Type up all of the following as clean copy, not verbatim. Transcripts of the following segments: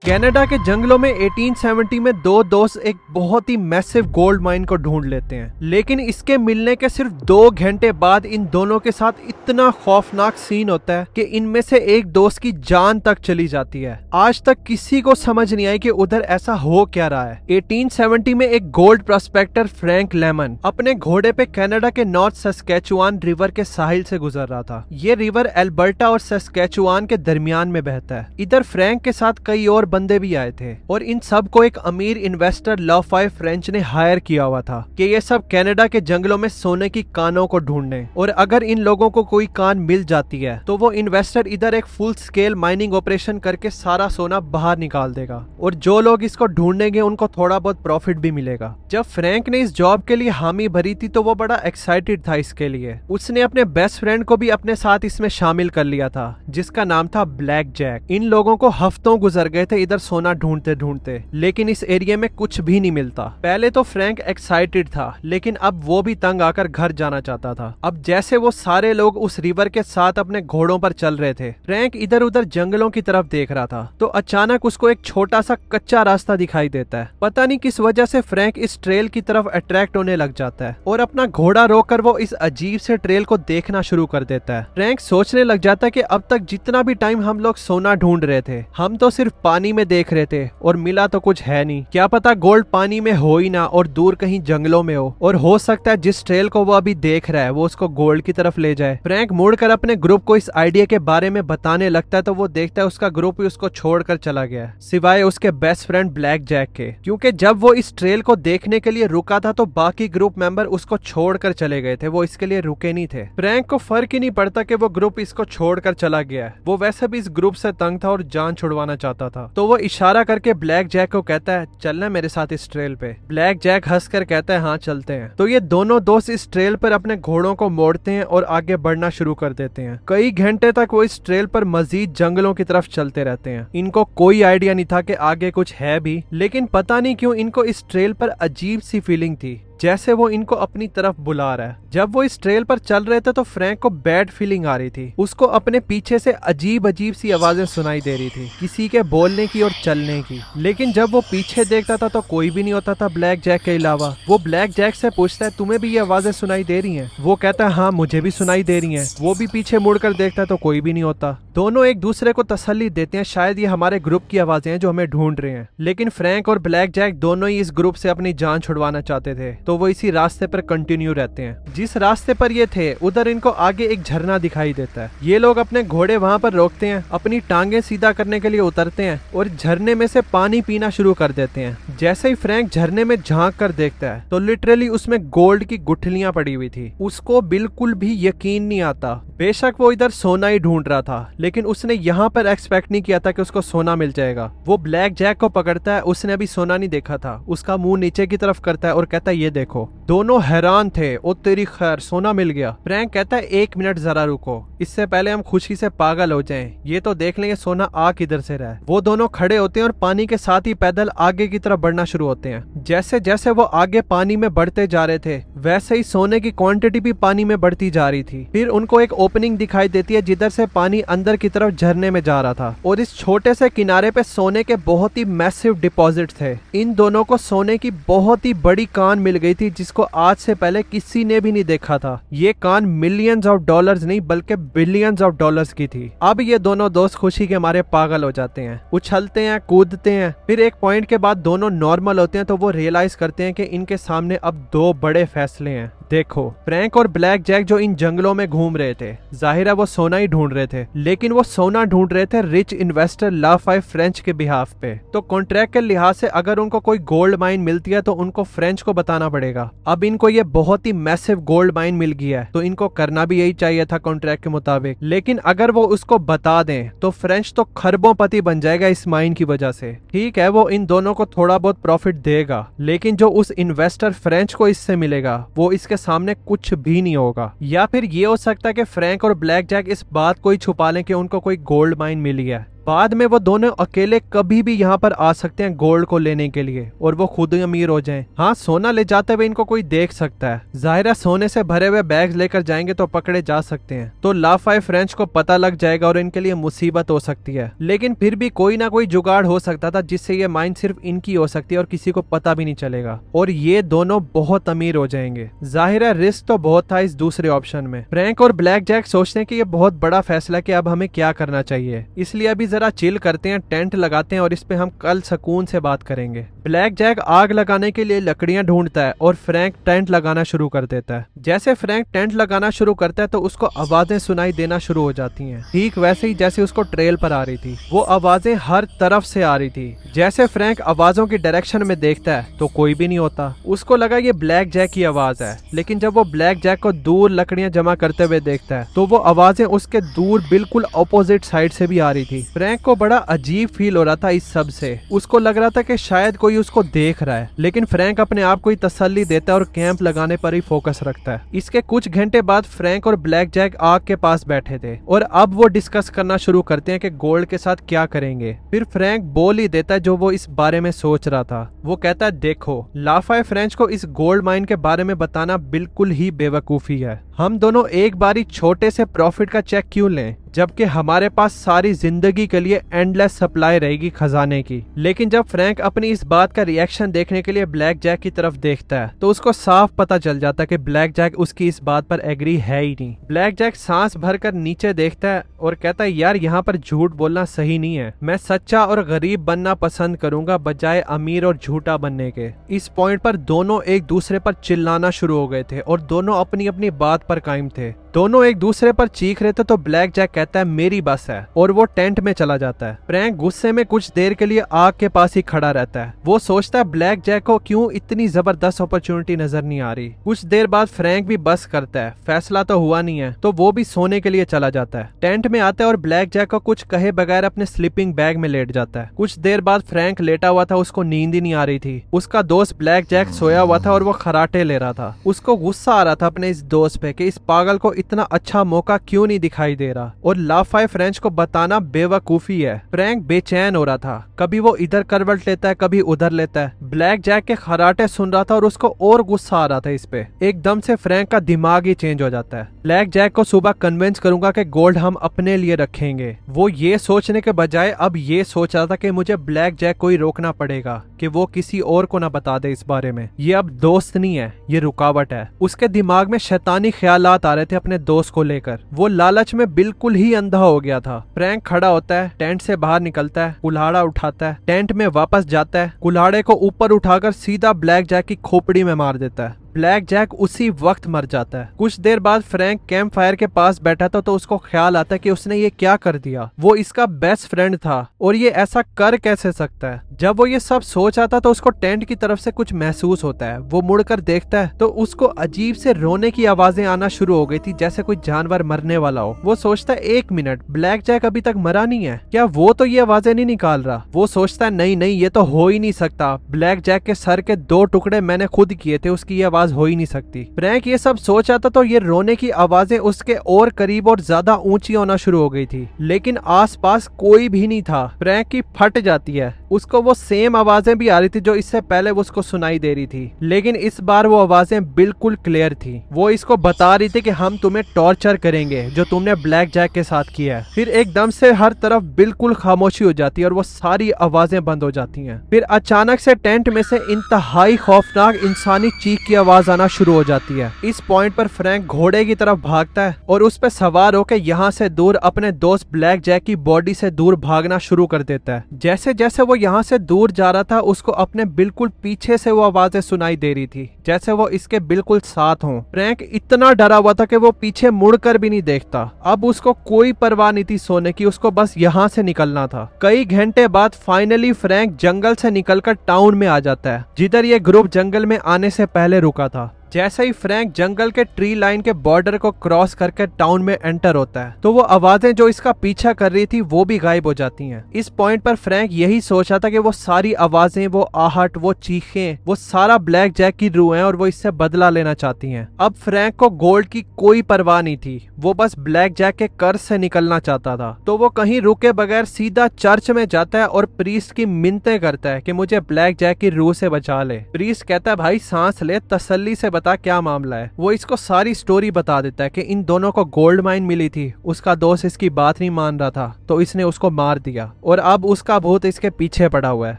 Canada के जंगलों में 1870 में दो दोस्त एक बहुत ही मैसिव गोल्ड माइन को ढूंढ लेते हैं, लेकिन इसके मिलने के सिर्फ 2 घंटे बाद इन दोनों के साथ इतना खौफनाक सीन होता है कि इनमें से एक दोस्त की जान तक चली जाती है। आज तक किसी को समझ नहीं आई कि उधर ऐसा हो क्या रहा है। 1870 में एक गोल्ड प्रोस्पेक्टर फ्रैंक लेमन अपने घोड़े पे कनाडा के नॉर्थ सस्केचुआन रिवर के साहिल से गुजर रहा था। ये रिवर एल्बर्टा और सस्केचुआन के दरमियान में बहता है। इधर फ्रैंक के साथ कई और बंदे भी आए थे और इन सब को एक अमीर इन्वेस्टर लॉफाय फ्रेंच ने हायर किया हुआ था कि ये सब कनाडा के जंगलों में सोने की कानों को ढूंढने, और अगर इन लोगों को कोई कान मिल जाती है तो वो इन्वेस्टर इधर एक फुल स्केल माइनिंग ऑपरेशन करके सारा सोना बाहर निकाल देगा और जो लोग इसको ढूंढेंगे उनको थोड़ा बहुत प्रॉफिट भी मिलेगा। जब फ्रैंक ने इस जॉब के लिए हामी भरी थी तो वो बड़ा एक्साइटेड था इसके लिए। उसने अपने बेस्ट फ्रेंड को भी अपने साथ इसमें शामिल कर लिया था जिसका नाम था ब्लैक जैक। इन लोगों को हफ्तों गुजर गए थे इधर सोना ढूंढते ढूंढते, लेकिन इस एरिया में कुछ भी नहीं मिलता। पहले तो फ्रैंक एक्साइटेड था, लेकिन अब वो भी तंग आकर घर जाना चाहता था। अब जैसे वो सारे लोग उस रिवर के साथ अपने घोड़ों पर चल रहे थे, फ्रैंक इधर उधर जंगलों की तरफ देख रहा था तो अचानक उसको एक छोटा सा कच्चा रास्ता दिखाई देता है। पता नहीं किस वजह से फ्रैंक इस ट्रेल की तरफ अट्रैक्ट होने लग जाता है और अपना घोड़ा रोककर वो इस अजीब से ट्रेल को देखना शुरू कर देता है। फ्रैंक सोचने लग जाता है कि अब तक जितना भी टाइम हम लोग सोना ढूंढ रहे थे, हम तो सिर्फ पानी में देख रहे थे और मिला तो कुछ है नहीं। क्या पता गोल्ड पानी में हो ही ना और दूर कहीं जंगलों में हो, और हो सकता है जिस ट्रेल को वो अभी देख रहा है वो उसको गोल्ड की तरफ ले जाए। फ्रैंक मुड़कर अपने ग्रुप को इस आइडिया के बारे में बताने लगता है तो वो देखता है उसका ग्रुप ही उसको छोड़कर चला गया, सिवाय उसके बेस्ट फ्रेंड ब्लैक जैक के, क्योंकि जब वो इस ट्रेल को देखने के लिए रुका था तो बाकी ग्रुप मेंबर उसको छोड़कर चले गए थे, वो इसके लिए रुके नहीं थे। फ्रैंक को फर्क ही नहीं पड़ता कि वो ग्रुप इसको छोड़कर चला गया है, वो वैसे भी इस ग्रुप से तंग था और जान छुड़वाना चाहता था। तो वो इशारा करके ब्लैक जैक को कहता है चलना मेरे साथ इस ट्रेल पे। ब्लैक जैक हंसकर कहता है हाँ चलते हैं। तो ये दोनों दोस्त इस ट्रेल पर अपने घोड़ों को मोड़ते हैं और आगे बढ़ना शुरू कर देते हैं। कई घंटे तक वो इस ट्रेल पर मजीद जंगलों की तरफ चलते रहते हैं। इनको कोई आइडिया नहीं था कि आगे कुछ है भी, लेकिन पता नहीं क्यों इनको इस ट्रेल पर अजीब सी फीलिंग थी जैसे वो इनको अपनी तरफ बुला रहा है। जब वो इस ट्रेल पर चल रहे थे तो फ्रैंक को बैड फीलिंग आ रही थी। उसको अपने पीछे से अजीब अजीब सी आवाजें सुनाई दे रही थी, किसी के बोलने की और चलने की, लेकिन जब वो पीछे देखता था तो कोई भी नहीं होता था ब्लैक जैक के अलावा। वो ब्लैक जैक से पूछता है तुम्हें भी ये आवाजें सुनाई दे रही हैं? वो कहता है हाँ मुझे भी सुनाई दे रही हैं। वो भी पीछे मुड़कर देखता है तो कोई भी नहीं होता। दोनों एक दूसरे को तसल्ली देते हैं शायद ये हमारे ग्रुप की आवाजें हैं जो हमें ढूंढ रहे हैं, लेकिन फ्रैंक और ब्लैक जैक दोनों ही इस ग्रुप से अपनी जान छुड़वाना चाहते थे तो वो इसी रास्ते पर कंटिन्यू रहते हैं। जिस रास्ते पर ये थे उधर इनको आगे एक झरना दिखाई देता है। ये लोग अपने घोड़े वहां पर रोकते हैं, अपनी टांगे सीधा करने के लिए उतरते हैं और झरने में से पानी पीना शुरू कर देते हैं। जैसे ही फ्रैंक झरने में झांक कर देखता है तो लिटरली उसमें गोल्ड की गुठलियां पड़ी हुई थी। उसको बिल्कुल भी यकीन नहीं आता। बेशक वो इधर सोना ही ढूंढ रहा था, लेकिन उसने यहाँ पर एक्सपेक्ट नहीं किया था कि उसको सोना मिल जाएगा। वो ब्लैक जैक को पकड़ता है, उसने अभी सोना नहीं देखा था। उसका मुंह नीचे की तरफ करता है और कहता है ये देखो। दोनों हैरान थे, ओ तेरी खैर सोना मिल गया। फ्रैंक कहता है 1 मिनट जरा रुको, इससे पहले हम खुशी से पागल हो जाएं, ये तो देख लेंगे सोना आ किधर से रहा है। वो दोनों खड़े होते हैं और पानी के साथ ही पैदल आगे की तरफ बढ़ना शुरू होते हैं। जैसे जैसे वो आगे पानी में बढ़ते जा रहे थे वैसे ही सोने की क्वांटिटी भी पानी में बढ़ती जा रही थी। फिर उनको एक ओपनिंग दिखाई देती है जिधर से पानी अंदर की तरफ झरने में जा रहा था और इस छोटे से किनारे पे सोने के बहुत ही मैसिव डिपॉजिट थे। इन दोनों को सोने की बहुत ही बड़ी कान मिल गई थी जिसको आज से पहले किसी ने भी नहीं देखा था। ये कान मिलियंस ऑफ डॉलर्स नहीं बल्कि बिलियंस ऑफ डॉलर्स की थी। अब ये दोनों दोस्त खुशी के मारे पागल हो जाते हैं, उछलते हैं, कूदते हैं। फिर एक पॉइंट के बाद दोनों नॉर्मल होते हैं तो वो रियलाइज करते हैं कि इनके सामने अब 2 बड़े फैसले हैं। देखो, फ्रैंक और ब्लैक जैक जो इन जंगलों में घूम रहे थे, जाहिर है वो सोना ही ढूंढ रहे थे, लेकिन वो सोना ढूंढ रहे थे रिच इन्वेस्टर लॉफाय फ्रेंच के बिहाफ पे। तो कॉन्ट्रैक्ट के लिहाज से अगर उनको कोई गोल्ड माइन मिलती है तो उनको फ्रेंच को बताना पड़ेगा। अब इनको ये बहुत ही मैसिव गोल्ड माइन मिल गया है तो इनको करना भी यही चाहिए था कॉन्ट्रैक्ट के मुताबिक, लेकिन अगर वो उसको बता दें तो फ्रेंच तो खरबोंपति बन जाएगा इस माइन की वजह से। ठीक है, वो इन दोनों को थोड़ा बहुत प्रॉफिट देगा, लेकिन जो उस इन्वेस्टर फ्रेंच को इससे मिलेगा वो इसके सामने कुछ भी नहीं होगा। या फिर ये हो सकता है कि फ्रैंक और ब्लैक जैक इस बात को ही छुपा लें कि उनको कोई गोल्ड माइन मिली है। बाद में वो दोनों अकेले कभी भी यहाँ पर आ सकते हैं गोल्ड को लेने के लिए और वो खुद ही अमीर हो जाएं। हाँ, सोना ले जाते हुए इनको कोई देख सकता है, जाहिर है सोने से भरे हुए बैग्स लेकर जाएंगे तो पकड़े जा सकते हैं, तो लाफाई फ्रेंच को पता लग जाएगा और इनके लिए मुसीबत हो सकती है। लेकिन फिर भी कोई ना कोई जुगाड़ हो सकता था जिससे ये माइन सिर्फ इनकी हो सकती है और किसी को पता भी नहीं चलेगा और ये दोनों बहुत अमीर हो जाएंगे। जाहिर है रिस्क तो बहुत था इस दूसरे ऑप्शन में। फ्रैंक और ब्लैक जैक सोचते हैं कि ये बहुत बड़ा फैसला कि अब हमें क्या करना चाहिए, इसलिए अभी जरा चिल करते हैं, टेंट लगाते हैं और इस पे हम कल सुकून से बात करेंगे। ब्लैक जैक आग लगाने के लिए लकड़ियां ढूंढता है और फ्रैंक टेंट लगाना शुरू कर देता है। जैसे फ्रैंक टेंट लगाना शुरू करता है तो उसको आवाजें सुनाई देना शुरू हो जाती हैं, ठीक वैसे ही जैसे उसको ट्रेल पर आ रही थी। वो आवाजें हर तरफ से आ रही थी। जैसे फ्रैंक आवाजों की डायरेक्शन में देखता है तो कोई भी नहीं होता। उसको लगा ये ब्लैक जैक की आवाज है, लेकिन जब वो ब्लैक जैक को दूर लकड़ियां जमा करते हुए देखता है तो वो आवाजें उसके दूर बिल्कुल अपोजिट साइड से भी आ रही थी। फ्रैंक को बड़ा अजीब फील हो रहा था इस सब से। उसको लग रहा था कि शायद कोई उसको देख रहा है, लेकिन फ्रैंक अपने आप को ही तसल्ली देता है और कैंप लगाने पर ही फोकस रखता है। इसके कुछ घंटे बाद फ्रैंक और ब्लैक जैक आग के पास बैठे थे और अब वो डिस्कस करना शुरू करते हैं कि गोल्ड के साथ क्या करेंगे। फिर फ्रैंक बोल ही देता है जो वो इस बारे में सोच रहा था। वो कहता है, देखो, लाफाई फ्रेंच को इस गोल्ड माइन के बारे में बताना बिल्कुल ही बेवकूफी है। हम दोनों एक बारी छोटे से प्रॉफिट का चेक क्यों लें, जबकि हमारे पास सारी जिंदगी के लिए एंडलेस सप्लाई रहेगी खजाने की। लेकिन जब फ्रैंक अपनी इस बात का रिएक्शन देखने के लिए ब्लैक जैक की तरफ देखता है तो उसको साफ पता चल जाता है कि ब्लैक जैक उसकी इस बात पर एग्री है ही नहीं। ब्लैक जैक सांस भरकर नीचे देखता है और कहता है, यार यहाँ पर झूठ बोलना सही नहीं है। मैं सच्चा और गरीब बनना पसंद करूंगा बजाय अमीर और झूठा बनने के। इस पॉइंट पर दोनों एक दूसरे पर चिल्लाना शुरू हो गए थे और दोनों अपनी अपनी बात पर कायम थे। दोनों एक दूसरे पर चीख रहे थे तो ब्लैक जैक कहता है, मेरी बस है, और वो टेंट में चला जाता है। फ्रैंक गुस्से में कुछ देर के लिए आग के पास ही खड़ा रहता है। वो सोचता है ब्लैक जैक को क्यों इतनी जबरदस्त अपॉर्चुनिटी नजर नहीं आ रही। कुछ देर बाद फ्रैंक भी बस करता है, फैसला तो हुआ नहीं है, तो वो भी सोने के लिए चला जाता है। टेंट में आता है और ब्लैक जैक को कुछ कहे बगैर अपने स्लीपिंग बैग में लेट जाता है। कुछ देर बाद फ्रैंक लेटा हुआ था, उसको नींद ही नहीं आ रही थी। उसका दोस्त ब्लैक जैक सोया हुआ था और वो खराटे ले रहा था। उसको गुस्सा आ रहा था अपने इस दोस्त पे कि इस पागल को इतना अच्छा मौका क्यों नहीं दिखाई दे रहा, और लाफाई फ्रेंच को बताना बेवकूफी है। फ्रैंक बेचैन हो रहा था, कभी वो इधर करवट लेता है कभी उधर लेता है। ब्लैक जैक के खराटे सुन रहा था और उसको और गुस्सा आ रहा था इस पे। एकदम से फ्रैंक का दिमाग ही चेंज हो जाता है। ब्लैक जैक को सुबह कन्विंस करूंगा कि गोल्ड हम अपने लिए रखेंगे। वो ये सोचने के बजाय अब ये सोच रहा था कि मुझे ब्लैक जैक को ही रोकना पड़ेगा कि वो किसी और को ना बता दे इस बारे में। ये अब दोस्त नहीं है, ये रुकावट है। उसके दिमाग में शैतानी ख्यालात आ रहे थे अपने दोस्त को लेकर। वो लालच में बिल्कुल ही अंधा हो गया था। फ्रैंक खड़ा होता है, टेंट से बाहर निकलता है, कुल्हाड़ा उठाता है, टेंट में वापस जाता है, कुल्हाड़े को ऊपर उठाकर सीधा ब्लैक जैक की खोपड़ी में मार देता है। ब्लैक जैक उसी वक्त मर जाता है। कुछ देर बाद फ्रैंक कैंप फायर के पास बैठा था तो उसको ख्याल आता है कि उसने ये क्या कर दिया। वो इसका बेस्ट फ्रेंड था और ये ऐसा कर कैसे सकता है। जब वो ये सब सोच आता तो उसको टेंट की तरफ से कुछ महसूस होता है। वो मुड़कर देखता है तो उसको अजीब से रोने की आवाजें आना शुरू हो गई थी, जैसे कोई जानवर मरने वाला हो। वो सोचता है, एक मिनट, ब्लैक जैक अभी तक मरा नहीं है क्या? वो तो ये आवाजें नहीं निकाल रहा। वो सोचता है, नहीं नहीं, ये तो हो ही नहीं सकता। ब्लैक जैक के सर के 2 टुकड़े मैंने खुद किए थे, उसकी ये आवाज हो ही नहीं सकती। फ्रैंक ये सब सोच आता तो ये रोने की आवाजें उसके और करीब और ज्यादा ऊंची होना शुरू हो गई थी, लेकिन आसपास कोई भी नहीं था। फ्रैंक की फट जाती है। उसको वो सेम आवाजें भी आ रही थी जो इससे पहले वो उसको सुनाई दे रही थी, लेकिन इस बार वो आवाजें बिल्कुल क्लियर थी। वो इसको बता रही थी कि हम तुम्हें टॉर्चर करेंगे जो तुमने ब्लैक जैक के साथ किया है। फिर एकदम से हर तरफ बिल्कुल खामोशी हो जाती है और वो सारी आवाजें बंद हो जाती हैं। फिर अचानक से टेंट में से इंतहाई खौफनाक इंसानी चीख की आवाज आना शुरू हो जाती है। इस पॉइंट पर फ्रैंक घोड़े की तरफ भागता है और उस पर सवार होकर यहाँ से दूर अपने दोस्त ब्लैक जैक की बॉडी से दूर भागना शुरू कर देता है। जैसे जैसे वो यहाँ से दूर जा रहा था उसको अपने बिल्कुल पीछे से वो आवाजें सुनाई दे रही थी, जैसे वो इसके बिल्कुल साथ हों। फ्रैंक इतना डरा हुआ था कि वो पीछे मुड़कर भी नहीं देखता। अब उसको कोई परवाह नहीं थी सोने की, उसको बस यहाँ से निकलना था। कई घंटे बाद फाइनली फ्रैंक जंगल से निकलकर टाउन में आ जाता है, जिधर ये ग्रुप जंगल में आने से पहले रुका था। जैसे ही फ्रैंक जंगल के ट्री लाइन के बॉर्डर को क्रॉस करके टाउन में एंटर होता है तो वो आवाजें जो इसका पीछा कर रही थी वो भी गायब हो जाती हैं। इस पॉइंट पर फ्रैंक यही सोच रहा था कि वो सारी आवाजें, वो आहट, वो चीखें, वो सारा ब्लैक जैक की रूह है और वो इससे बदला लेना चाहती हैं। अब फ्रैंक को गोल्ड की कोई परवाह नहीं थी, वो बस ब्लैक जैक के कर्ज से निकलना चाहता था। तो वो कहीं रुके बगैर सीधा चर्च में जाता है और प्रीस्ट की मिन्नतें करता है कि मुझे ब्लैक जैक की रूह से बचा ले। प्रीस्ट कहता है भाई सांस ले, तसल्ली से बता क्या मामला है। वो इसको सारी स्टोरी बता देता है कि इन दोनों को गोल्ड माइन मिली थी, उसका दोस्त इसकी बात नहीं मान रहा था तो इसने उसको मार दिया और अब उसका भूत इसके पीछे पड़ा हुआ है।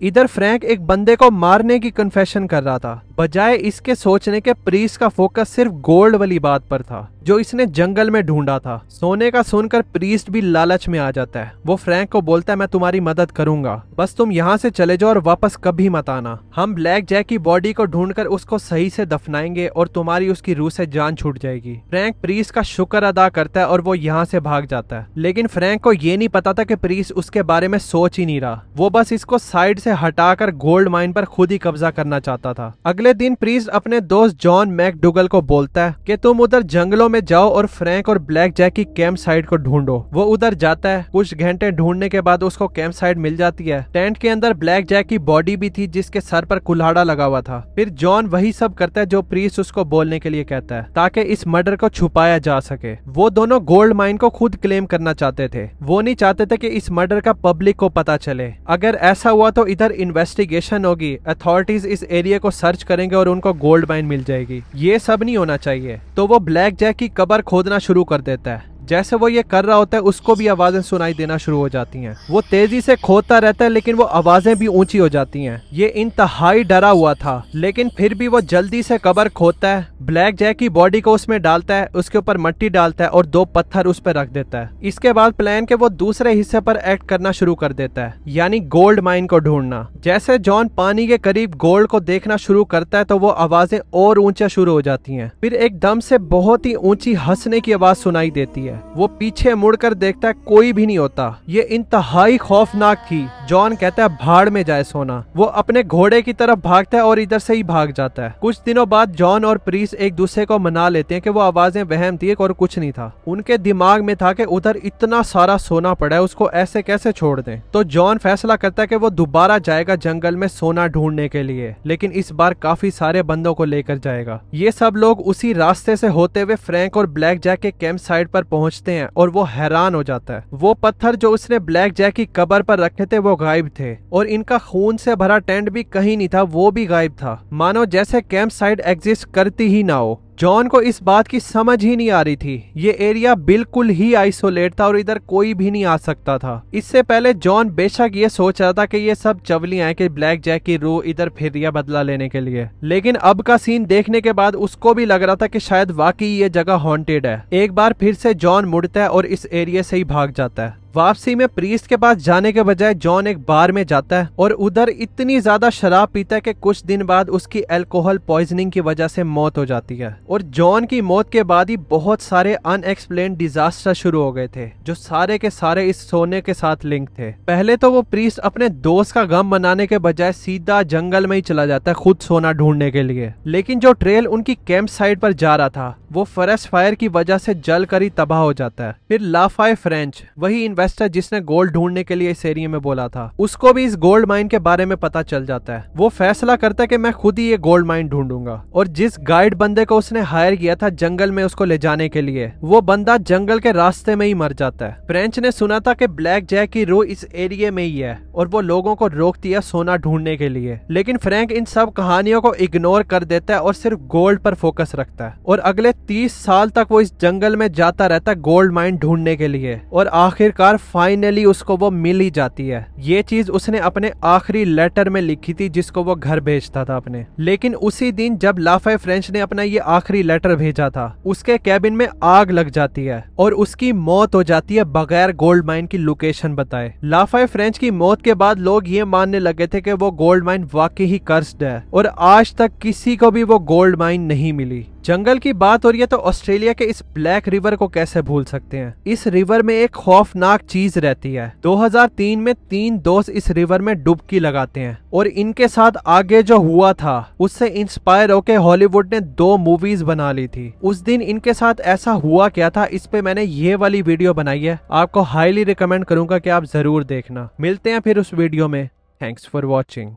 इधर फ्रैंक एक बंदे को मारने की कन्फेशन कर रहा था, बजाय इसके सोचने के प्रीस्ट का फोकस सिर्फ गोल्ड वाली बात पर था जो इसने जंगल में ढूंढा था। सोने का सुनकर प्रीस्ट भी लालच में आ जाता है। वो फ्रैंक को बोलता है मैं तुम्हारी मदद करूंगा, बस तुम यहाँ से चले जाओ और वापस कभी मत आना। हम ब्लैक जैक की बॉडी को ढूंढकर उसको सही से दफनाएंगे और तुम्हारी उसकी रूह से जान छूट जाएगी। फ्रैंक प्रीस्ट का शुक्र अदा करता है और वो यहाँ से भाग जाता है। लेकिन फ्रैंक को ये नहीं पता था कि प्रीस्ट उसके बारे में सोच ही नहीं रहा, वो बस इसको साइड से हटाकर गोल्ड माइन पर खुद ही कब्जा करना चाहता था। अगले दिन प्रीस्ट अपने दोस्त जॉन मैकडुगल को बोलता है कि तुम उधर जंगलों में जाओ और फ्रैंक और ब्लैक जैक की कैंप साइट को ढूंढो। वो उधर जाता है, कुछ घंटे ढूंढने के बाद उसको कैंप साइट मिल जाती है। टेंट के अंदर ब्लैक जैक की बॉडी भी थी जिसके सर पर कुल्हाड़ा लगा हुआ था। फिर जॉन वही सब करता है जो प्रीस्ट उसको बोलने के लिए कहता है ताकि इस मर्डर को छुपाया जा सके। वो दोनों गोल्ड माइन को खुद क्लेम करना चाहते थे, वो नहीं चाहते थे कि इस मर्डर का पब्लिक को पता चले। अगर ऐसा हुआ तो इधर इन्वेस्टिगेशन होगी, अथॉरिटीज इस एरिया को सर्च करेंगे और उनको गोल्ड माइन मिल जाएगी। ये सब नहीं होना चाहिए। तो वो ब्लैक जैक की कब्र खोदना शुरू कर देता है। जैसे वो ये कर रहा होता है उसको भी आवाजें सुनाई देना शुरू हो जाती हैं। वो तेजी से खोदता रहता है लेकिन वो आवाजें भी ऊंची हो जाती हैं। ये इंतहाई डरा हुआ था लेकिन फिर भी वो जल्दी से कब्र खोदता है, ब्लैक जैक की बॉडी को उसमें डालता है, उसके ऊपर मिट्टी डालता है और 2 पत्थर उस पर रख देता है। इसके बाद प्लान के वो दूसरे हिस्से पर एक्ट करना शुरू कर देता है, यानी गोल्ड माइन को ढूंढना। जैसे जॉन पानी के करीब गोल्ड को देखना शुरू करता है तो वो आवाजें और ऊंचा शुरू हो जाती हैं। फिर एकदम से बहुत ही ऊंची हंसने की आवाज सुनाई देती है। वो पीछे मुड़कर देखता है, कोई भी नहीं होता। ये इंतहाई खौफनाक थी। जॉन कहता है भाड़ में जाए सोना। वो अपने घोड़े की तरफ भागता है और इधर से ही भाग जाता है। कुछ दिनों बाद जॉन और प्रीस्ट एक दूसरे को मना लेते हैं कि वो आवाजें वहम थी और कुछ नहीं था। उनके दिमाग में था कि उधर इतना सारा सोना पड़ा है, उसको ऐसे कैसे छोड़ दें। तो जॉन फैसला करता है कि वो दोबारा जाएगा जंगल में सोना ढूंढने के लिए, लेकिन इस बार काफी सारे बंदों को लेकर जाएगा। ये सब लोग उसी रास्ते से होते हुए फ्रैंक और ब्लैक जैक के कैंप साइट पर पहुंचते हैं और वो हैरान हो जाता है। वो पत्थर जो उसने ब्लैक जैक की कब्र पर रखे थे वो गायब थे और इनका खून से भरा टेंट भी कहीं नहीं था, वो भी गायब था, मानो जैसे कैंप साइट एग्जिस्ट करती ही ना हो। जॉन को इस बात की समझ ही नहीं आ रही थी। ये एरिया बिल्कुल ही आइसोलेट था और इधर कोई भी नहीं आ सकता था। इससे पहले जॉन बेशक ये सोच रहा था कि ये सब चवलियां हैं कि ब्लैक जैक की रूह इधर फिर रही है बदला लेने के लिए, लेकिन अब का सीन देखने के बाद उसको भी लग रहा था कि शायद वाकई ये जगह हॉन्टेड है। एक बार फिर से जॉन मुड़ता है और इस एरिया से ही भाग जाता है। वापसी में प्रीस्ट के पास जाने के बजाय जॉन एक बार में जाता है और उधर इतनी ज्यादा शराब पीता है कि कुछ दिन बाद उसकी अल्कोहल पॉइजनिंग की वजह से मौत हो जाती है। और जॉन की मौत के बाद ही बहुत सारे अनएक्सप्लेन्ड डिजास्टर शुरू हो गए थे जो सारे के सारे इस सोने के साथ लिंक थे। पहले तो वो प्रीस्ट अपने दोस्त का गम मनाने के बजाय सीधा जंगल में ही चला जाता है खुद सोना ढूंढने के लिए, लेकिन जो ट्रेल उनकी कैंप साइट पर जा रहा था वो फॉरेस्ट फायर की वजह से जल कर ही तबाह हो जाता है। फिर लाफाय फ्रेंच, वही इन्वेस्टर जिसने गोल्ड ढूंढने के लिए इस एरिया में बोला था, उसको भी इस गोल्ड माइन के बारे में पता चल जाता है। वो फैसला करता है कि मैं खुद ही ये गोल्ड माइन ढूंढूंगा और जिस गाइड बंदे को उसने हायर किया था जंगल में उसको ले जाने के लिए, वो बंदा जंगल के रास्ते में ही मर जाता है। फ्रेंच ने सुना था कि ब्लैक जैक की रूह इस एरिया में ही है और वो लोगों को रोकती है सोना ढूंढने के लिए, लेकिन फ्रैंक इन सब कहानियों को इग्नोर कर देता है और सिर्फ गोल्ड पर फोकस रखता है। और अगले 30 साल तक वो इस जंगल में जाता रहता है गोल्ड माइन ढूंढने के लिए और आखिरकार फाइनली उसको वो मिल ही जाती है। ये चीज उसने अपने आखिरी लेटर में लिखी थी जिसको वो घर भेजता था अपने। लेकिन उसी दिन जब लाफाय फ्रेंच ने अपना ये आखिरी लेटर भेजा था, उसके कैबिन में आग लग जाती है और उसकी मौत हो जाती है बगैर गोल्ड माइन की लोकेशन बताए। लाफाय फ्रेंच की मौत के बाद लोग ये मानने लगे थे कि वो गोल्ड माइन वाकई ही कर्स्ड है और आज तक किसी को भी वो गोल्ड माइन नहीं मिली। जंगल की बात हो रही है तो ऑस्ट्रेलिया के इस ब्लैक रिवर को कैसे भूल सकते हैं। इस रिवर में एक खौफनाक चीज रहती है। 2003 में 3 दोस्त इस रिवर में डुबकी लगाते हैं और इनके साथ आगे जो हुआ था उससे इंस्पायर होकर हॉलीवुड ने 2 मूवीज बना ली थी। उस दिन इनके साथ ऐसा हुआ क्या था, इस पे मैंने ये वाली वीडियो बनाई है, आपको हाईली रिकमेंड करूंगा कि आप जरूर देखना। मिलते हैं फिर उस वीडियो में। Thanks for watching.